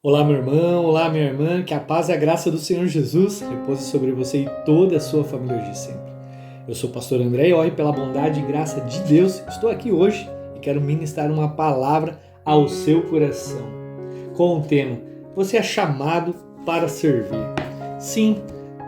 Olá, meu irmão, olá, minha irmã, que a paz e a graça do Senhor Jesus repouse sobre você e toda a sua família hoje e sempre. Eu sou o pastor André e pela bondade e graça de Deus, estou aqui hoje e quero ministrar uma palavra ao seu coração, com o tema: você é chamado para servir. Sim,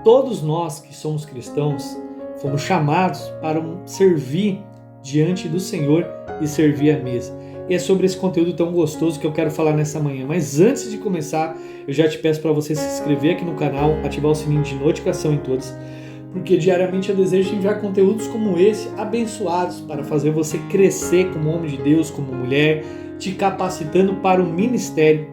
todos nós que somos cristãos fomos chamados para servir diante do Senhor e servir à mesa. E é sobre esse conteúdo tão gostoso que eu quero falar nessa manhã. Mas antes de começar, eu já te peço para você se inscrever aqui no canal, ativar o sininho de notificação em todos, porque diariamente eu desejo enviar conteúdos como esse, abençoados, para fazer você crescer como homem de Deus, como mulher, te capacitando para o ministério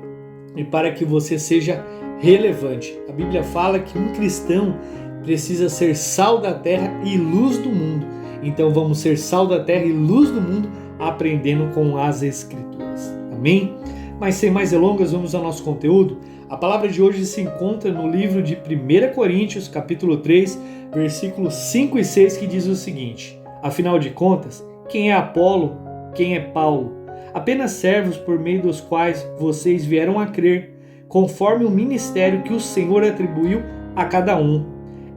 e para que você seja relevante. A Bíblia fala que um cristão precisa ser sal da terra e luz do mundo. Então vamos ser sal da terra e luz do mundo, aprendendo com as Escrituras. Amém? Mas sem mais delongas, vamos ao nosso conteúdo. A palavra de hoje se encontra no livro de 1 Coríntios, capítulo 3, versículos 5 e 6, que diz o seguinte: afinal de contas, quem é Apolo, quem é Paulo? Apenas servos por meio dos quais vocês vieram a crer, conforme o ministério que o Senhor atribuiu a cada um.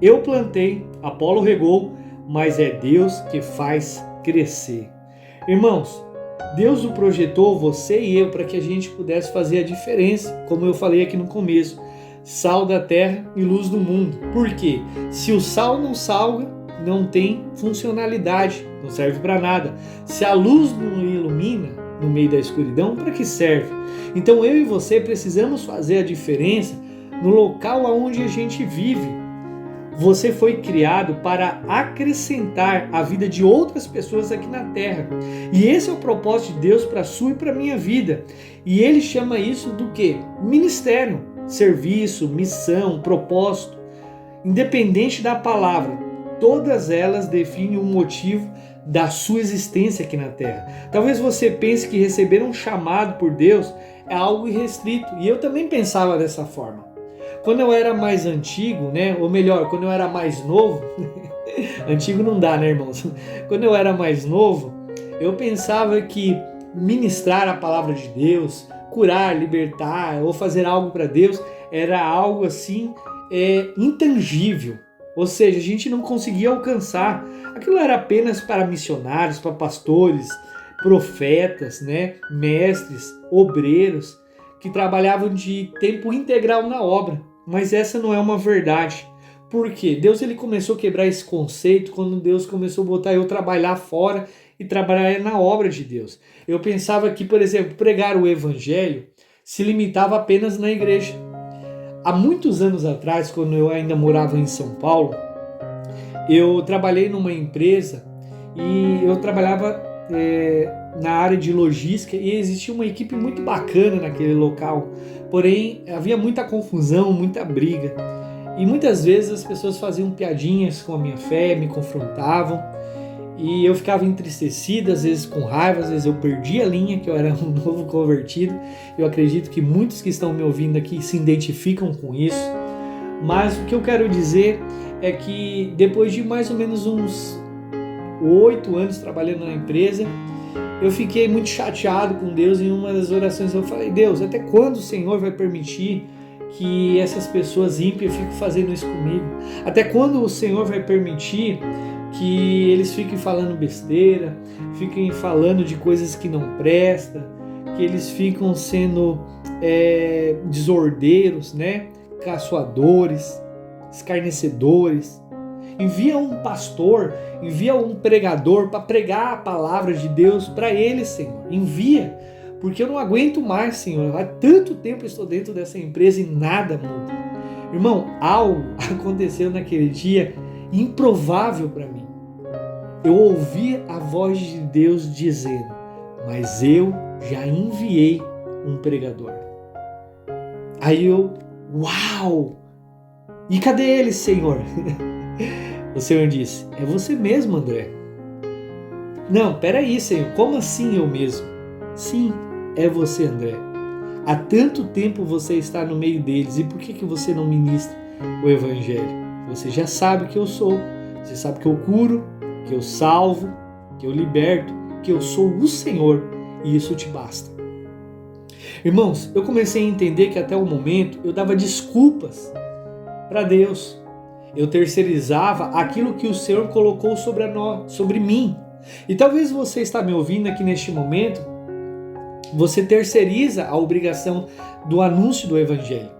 Eu plantei, Apolo regou, mas é Deus que faz crescer. Irmãos, Deus o projetou, você e eu, para que a gente pudesse fazer a diferença, como eu falei aqui no começo, sal da terra e luz do mundo. Por quê? Se o sal não salga, não tem funcionalidade, não serve para nada. Se a luz não ilumina no meio da escuridão, para que serve? Então eu e você precisamos fazer a diferença no local onde a gente vive. Você foi criado para acrescentar a vida de outras pessoas aqui na Terra. E esse é o propósito de Deus para a sua e para a minha vida. E Ele chama isso do quê? Ministério, serviço, missão, propósito. Independente da palavra, todas elas definem o motivo da sua existência aqui na Terra. Talvez você pense que receber um chamado por Deus é algo irrestrito. E eu também pensava dessa forma. Quando eu era mais antigo, ou melhor, quando eu era mais novo, antigo não dá, né, irmãos? Quando eu era mais novo, eu pensava que ministrar a palavra de Deus, curar, libertar ou fazer algo para Deus era algo assim intangível. Ou seja, a gente não conseguia alcançar. Aquilo era apenas para missionários, para pastores, profetas, mestres, obreiros que trabalhavam de tempo integral na obra. Mas essa não é uma verdade. Por quê? Deus ele começou a quebrar esse conceito quando Deus começou a botar eu trabalhar fora e trabalhar na obra de Deus. Eu pensava que, por exemplo, pregar o evangelho se limitava apenas na igreja. Há muitos anos atrás, quando eu ainda morava em São Paulo, eu trabalhei numa empresa e eu trabalhava na área de logística e existia uma equipe muito bacana naquele local. Porém, havia muita confusão, muita briga. E muitas vezes as pessoas faziam piadinhas com a minha fé, me confrontavam. E eu ficava entristecido, às vezes com raiva, às vezes eu perdia a linha, que eu era um novo convertido. Eu acredito que muitos que estão me ouvindo aqui se identificam com isso. Mas o que eu quero dizer é que depois de mais ou menos uns 8 anos trabalhando na empresa, eu fiquei muito chateado com Deus. Em uma das orações eu falei: Deus, até quando o Senhor vai permitir que essas pessoas ímpias fiquem fazendo isso comigo? Até quando o Senhor vai permitir que eles fiquem falando besteira, fiquem falando de coisas que não prestam, que eles ficam sendo desordeiros, caçoadores, escarnecedores? Envia um pastor, envia um pregador para pregar a palavra de Deus para eles, Senhor. Envia, porque eu não aguento mais, Senhor. Há tanto tempo eu estou dentro dessa empresa e nada muda. Irmão, algo aconteceu naquele dia improvável para mim. Eu ouvi a voz de Deus dizendo: mas eu já enviei um pregador. Aí eu, uau! E cadê ele, Senhor? O Senhor disse: é você mesmo, André. Não, peraí, Senhor, como assim eu mesmo? Sim, é você, André. Há tanto tempo você está no meio deles, e por que você não ministra o evangelho? Você já sabe que eu sou, você sabe que eu curo, que eu salvo, que eu liberto, que eu sou o Senhor, e isso te basta. Irmãos, eu comecei a entender que até o momento eu dava desculpas para Deus. Eu terceirizava aquilo que o Senhor colocou sobre mim. E talvez você está me ouvindo aqui neste momento, você terceiriza a obrigação do anúncio do Evangelho.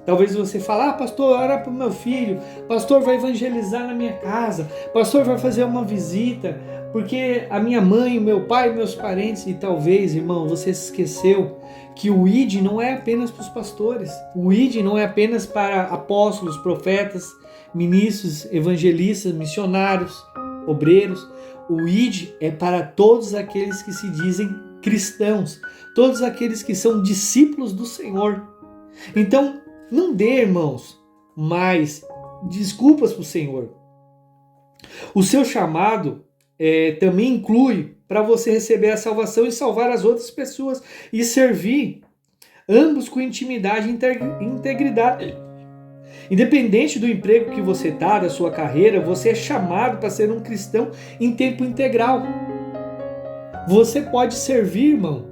Talvez você fale, pastor, ora para o meu filho, pastor vai evangelizar na minha casa, pastor vai fazer uma visita, porque a minha mãe, o meu pai, meus parentes, e talvez, irmão, você se esqueceu que o ID não é apenas para os pastores, o ID não é apenas para apóstolos, profetas, ministros, evangelistas, missionários, obreiros. O ID é para todos aqueles que se dizem cristãos, todos aqueles que são discípulos do Senhor. Então, não dê, irmãos, mais desculpas para o Senhor. O seu chamado também inclui para você receber a salvação e salvar as outras pessoas e servir ambos com intimidade e integridade. Independente do emprego que você está, da sua carreira, você é chamado para ser um cristão em tempo integral. Você pode servir, irmão,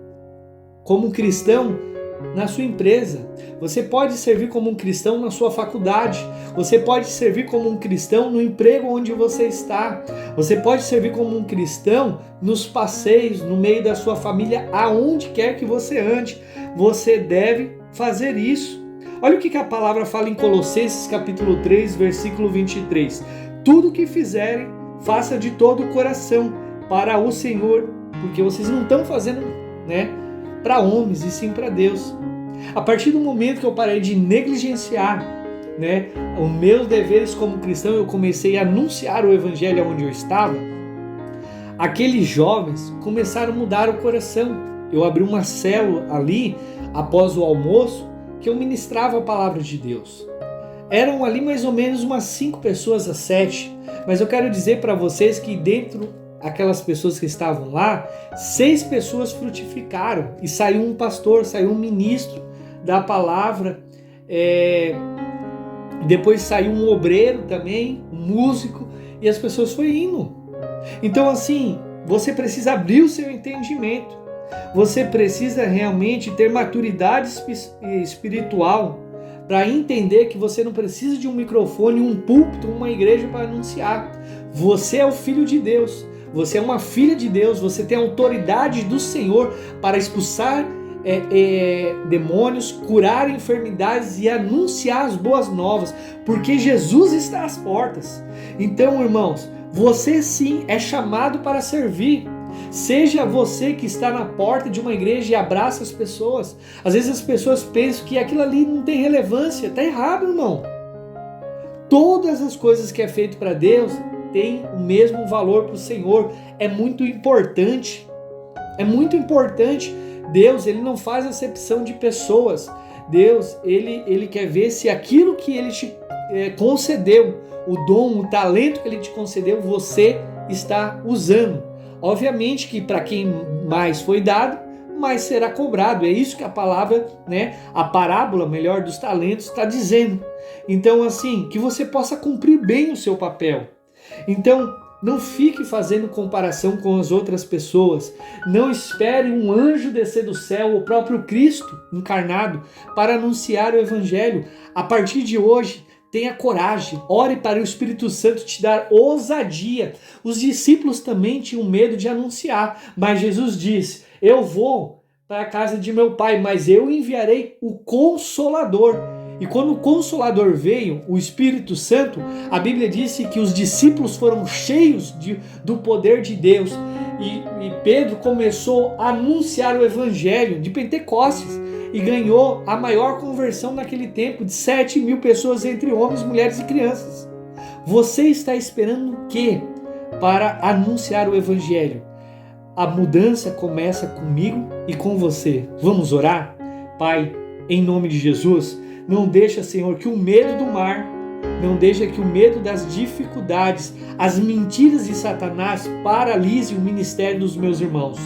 como cristão na sua empresa. Você pode servir como um cristão na sua faculdade. Você pode servir como um cristão no emprego onde você está. Você pode servir como um cristão nos passeios, no meio da sua família, aonde quer que você ande. Você deve fazer isso. Olha o que a palavra fala em Colossenses capítulo 3, versículo 23. Tudo o que fizerem, faça de todo o coração para o Senhor, porque vocês não estão fazendo, para homens e sim para Deus. A partir do momento que eu parei de negligenciar, os meus deveres como cristão, eu comecei a anunciar o evangelho onde eu estava, aqueles jovens começaram a mudar o coração. Eu abri uma célula ali, após o almoço, que eu ministrava a palavra de Deus. Eram ali mais ou menos umas 5 pessoas a 7, mas eu quero dizer para vocês que dentro aquelas pessoas que estavam lá, 6 pessoas frutificaram e saiu um pastor, saiu um ministro da palavra, depois saiu um obreiro também, um músico, e as pessoas foram indo. Então assim, você precisa abrir o seu entendimento, você precisa realmente ter maturidade espiritual para entender que você não precisa de um microfone, um púlpito, uma igreja para anunciar. Você é o filho de Deus. Você é uma filha de Deus, você tem a autoridade do Senhor para expulsar demônios, curar enfermidades e anunciar as boas novas, porque Jesus está às portas. Então, irmãos, você sim é chamado para servir. Seja você que está na porta de uma igreja e abraça as pessoas. Às vezes as pessoas pensam que aquilo ali não tem relevância. Está errado, irmão. Todas as coisas que é feito para Deus tem o mesmo valor para o Senhor. É muito importante. É muito importante. Deus, ele não faz acepção de pessoas. Deus, ele quer ver se aquilo que ele te concedeu, o dom, o talento que ele te concedeu, você está usando. Obviamente que para quem mais foi dado, mais será cobrado. É isso que a palavra, a parábola, melhor, dos talentos está dizendo. Então, assim, que você possa cumprir bem o seu papel. Então, não fique fazendo comparação com as outras pessoas. Não espere um anjo descer do céu, o próprio Cristo encarnado, para anunciar o Evangelho. A partir de hoje, tenha coragem, ore para o Espírito Santo te dar ousadia. Os discípulos também tinham medo de anunciar, mas Jesus disse, eu vou para a casa de meu Pai, mas eu enviarei o Consolador. E quando o Consolador veio, o Espírito Santo, a Bíblia disse que os discípulos foram cheios do poder de Deus. E Pedro começou a anunciar o Evangelho de Pentecostes e ganhou a maior conversão naquele tempo, de 7.000 pessoas entre homens, mulheres e crianças. Você está esperando o quê para anunciar o Evangelho? A mudança começa comigo e com você. Vamos orar? Pai, em nome de Jesus, não deixa, Senhor, que o medo do mar, não deixa que o medo das dificuldades, as mentiras de Satanás paralise o ministério dos meus irmãos.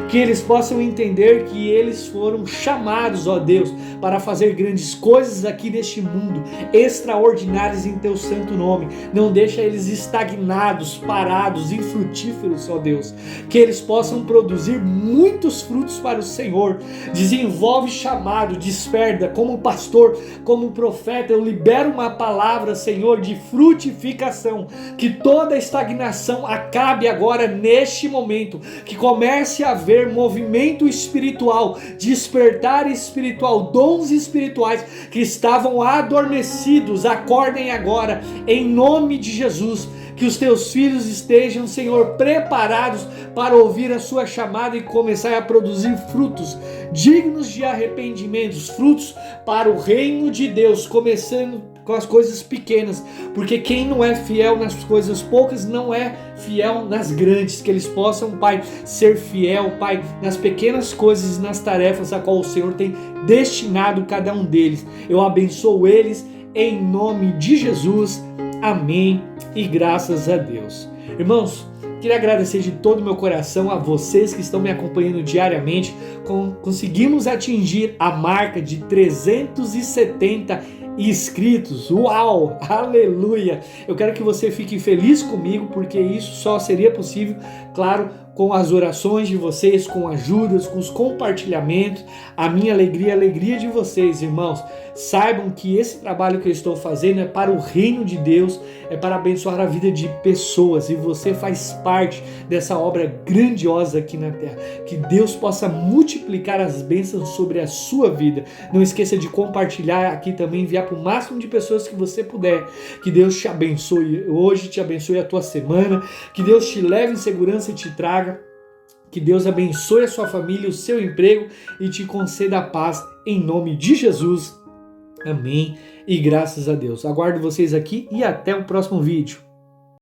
que eles possam entender que eles foram chamados, ó Deus, para fazer grandes coisas aqui neste mundo, extraordinárias em teu santo nome. Não deixa eles estagnados, parados, infrutíferos, ó Deus, que eles possam produzir muitos frutos para o Senhor. Desenvolve chamado, desperta, como pastor, como profeta, eu libero uma palavra, Senhor, de frutificação, que toda estagnação acabe agora neste momento, que comece a haver movimento espiritual, despertar espiritual, dons espirituais que estavam adormecidos, acordem agora, em nome de Jesus. Que os teus filhos estejam, Senhor, preparados para ouvir a sua chamada e começar a produzir frutos dignos de arrependimentos, frutos para o reino de Deus, começando com as coisas pequenas, porque quem não é fiel nas coisas poucas não é fiel nas grandes. Que eles possam, Pai, ser fiel, Pai, nas pequenas coisas e nas tarefas a qual o Senhor tem destinado cada um deles. Eu abençoo eles em nome de Jesus. Amém e graças a Deus. Irmãos, queria agradecer de todo o meu coração a vocês que estão me acompanhando diariamente. Conseguimos atingir a marca de 370 inscritos. Uau! Aleluia! Eu quero que você fique feliz comigo, porque isso só seria possível, claro, com as orações de vocês, com ajudas, com os compartilhamentos. A minha alegria, a alegria de vocês, irmãos. Saibam que esse trabalho que eu estou fazendo é para o reino de Deus, é para abençoar a vida de pessoas, e você faz parte dessa obra grandiosa aqui na terra. Que Deus possa multiplicar as bênçãos sobre a sua vida. Não esqueça de compartilhar aqui também, enviar para o máximo de pessoas que você puder. Que Deus te abençoe hoje, te abençoe a tua semana, que Deus te leve em segurança e te traga. Que Deus abençoe a sua família, o seu emprego e te conceda a paz em nome de Jesus. Amém e graças a Deus. Aguardo vocês aqui e até o próximo vídeo.